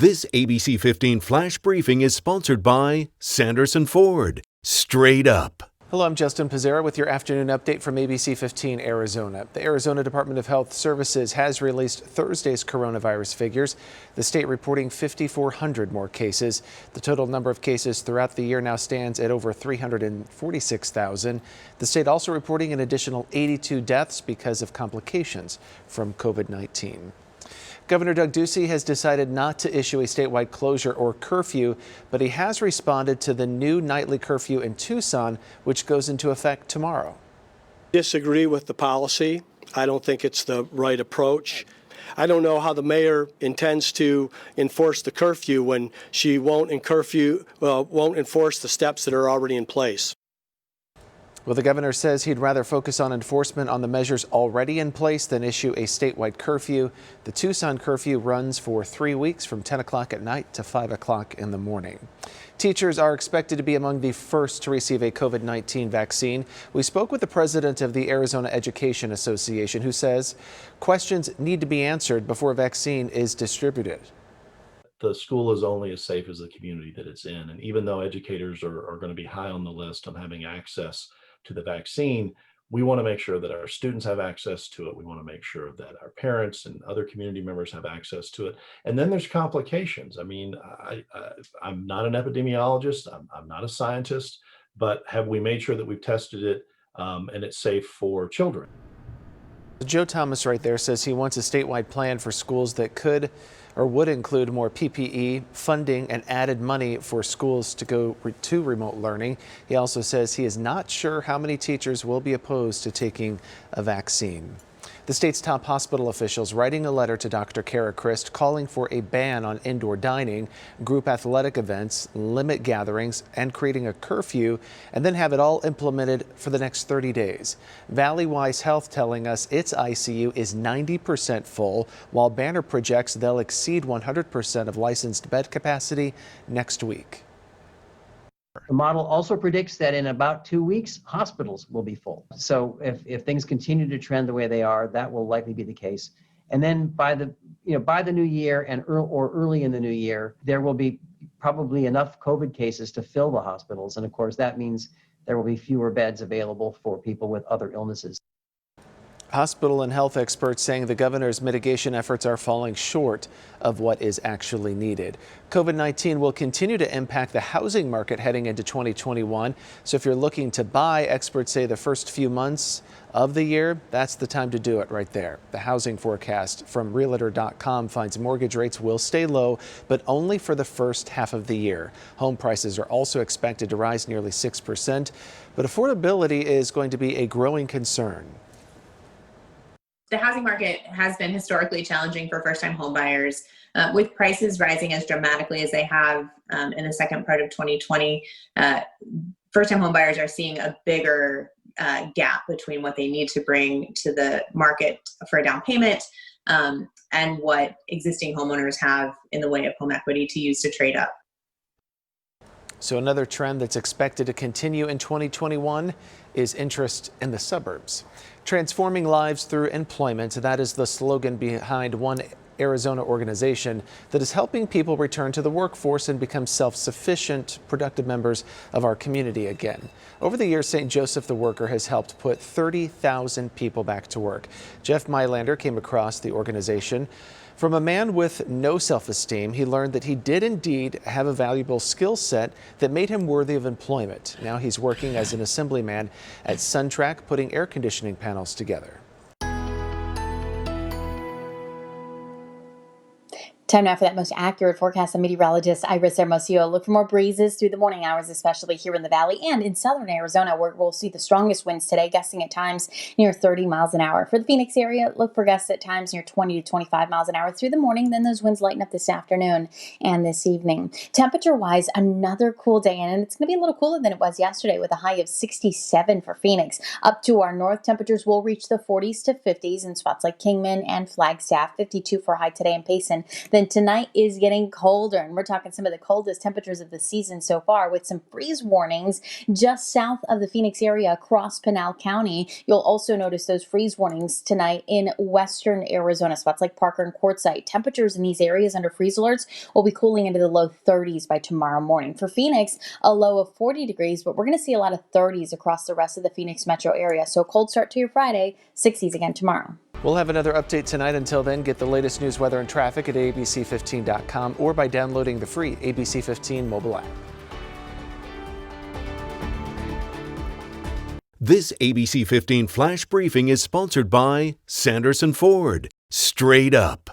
This ABC 15 Flash Briefing is sponsored by Sanderson Ford. Straight up. Hello, I'm Justin Pizzera with your afternoon update from ABC15 Arizona. The Arizona Department of Health Services has released Thursday's coronavirus figures. The state reporting 5,400 more cases. The total number of cases throughout the year now stands at over 346,000. The state also reporting an additional 82 deaths because of complications from COVID-19. Governor Doug Ducey has decided not to issue a statewide closure or curfew, but he has responded to the new nightly curfew in Tucson, which goes into effect tomorrow. Disagree with the policy. I don't think it's the right approach. I don't know how the mayor intends to enforce the curfew when she won't enforce the steps that are already in place. Well, the governor says he'd rather focus on enforcement on the measures already in place than issue a statewide curfew. The Tucson curfew runs for 3 weeks from 10 o'clock at night to 5 o'clock in the morning. Teachers are expected to be among the first to receive a COVID-19 vaccine. We spoke with the president of the Arizona Education Association, who says questions need to be answered before a vaccine is distributed. The school is only as safe as the community that it's in. And even though educators are going to be high on the list on having access to the vaccine, we want to make sure that our students have access to it. We want to make sure that our parents and other community members have access to it. And then there's complications. I mean, I'm not an epidemiologist. I'm not a scientist, but have we made sure that we've tested it and it's safe for children? Joe Thomas right there says he wants a statewide plan for schools that could or would include more PPE funding and added money for schools to go to remote learning. He also says he is not sure how many teachers will be opposed to taking a vaccine. The state's top hospital officials writing a letter to Dr. Kara Christ calling for a ban on indoor dining, group athletic events, limit gatherings, and creating a curfew, and then have it all implemented for the next 30 days. Valley Wise Health telling us its ICU is 90% full, while Banner projects they'll exceed 100% of licensed bed capacity next week. The model also predicts that in about 2 weeks, hospitals will be full. So if things continue to trend the way they are, that will likely be the case. And then by the new year and early in the new year, there will be probably enough COVID cases to fill the hospitals. And of course, that means there will be fewer beds available for people with other illnesses. Hospital and health experts saying the governor's mitigation efforts are falling short of what is actually needed. COVID-19 will continue to impact the housing market heading into 2021. So if you're looking to buy, experts say the first few months of the year, that's the time to do it right there. The housing forecast from Realtor.com finds mortgage rates will stay low, but only for the first half of the year. Home prices are also expected to rise nearly 6%, but affordability is going to be a growing concern. The housing market has been historically challenging for first-time home buyers. With prices rising as dramatically as they have in the second part of 2020, first-time home buyers are seeing a bigger gap between what they need to bring to the market for a down payment and what existing homeowners have in the way of home equity to use to trade up. So another trend that's expected to continue in 2021 is interest in the suburbs. Transforming lives through employment, that is the slogan behind one Arizona organization that is helping people return to the workforce and become self-sufficient, productive members of our community again. Over the years, St. Joseph the Worker has helped put 30,000 people back to work. Jeff Mylander came across the organization. From a man with no self-esteem, he learned that he did indeed have a valuable skill set that made him worthy of employment. Now he's working as an assemblyman at SunTrack, putting air conditioning panels together. Time now for that most accurate forecast. I'm meteorologist Iris Hermosillo. Look for more breezes through the morning hours, especially here in the valley and in southern Arizona, where we'll see the strongest winds today, gusting at times near 30 miles an hour. For the Phoenix area, look for gusts at times near 20 to 25 miles an hour through the morning. Then those winds lighten up this afternoon and this evening. Temperature-wise, another cool day, and it's going to be a little cooler than it was yesterday with a high of 67 for Phoenix. Up to our north, temperatures will reach the 40s to 50s in spots like Kingman and Flagstaff, 52 for a high today in Payson. The Then tonight is getting colder, and we're talking some of the coldest temperatures of the season so far, with some freeze warnings just south of the Phoenix area across Pinal County. You'll also notice those freeze warnings tonight in western Arizona, spots like Parker and Quartzsite. Temperatures in these areas under freeze alerts will be cooling into the low 30s by tomorrow morning. For Phoenix, a low of 40 degrees, but we're going to see a lot of 30s across the rest of the Phoenix metro area. So cold start to your Friday, 60s again tomorrow. We'll have another update tonight. Until then, get the latest news, weather, and traffic at abc15.com or by downloading the free ABC15 mobile app. This ABC 15 Flash Briefing is sponsored by Sanderson Ford. Straight up.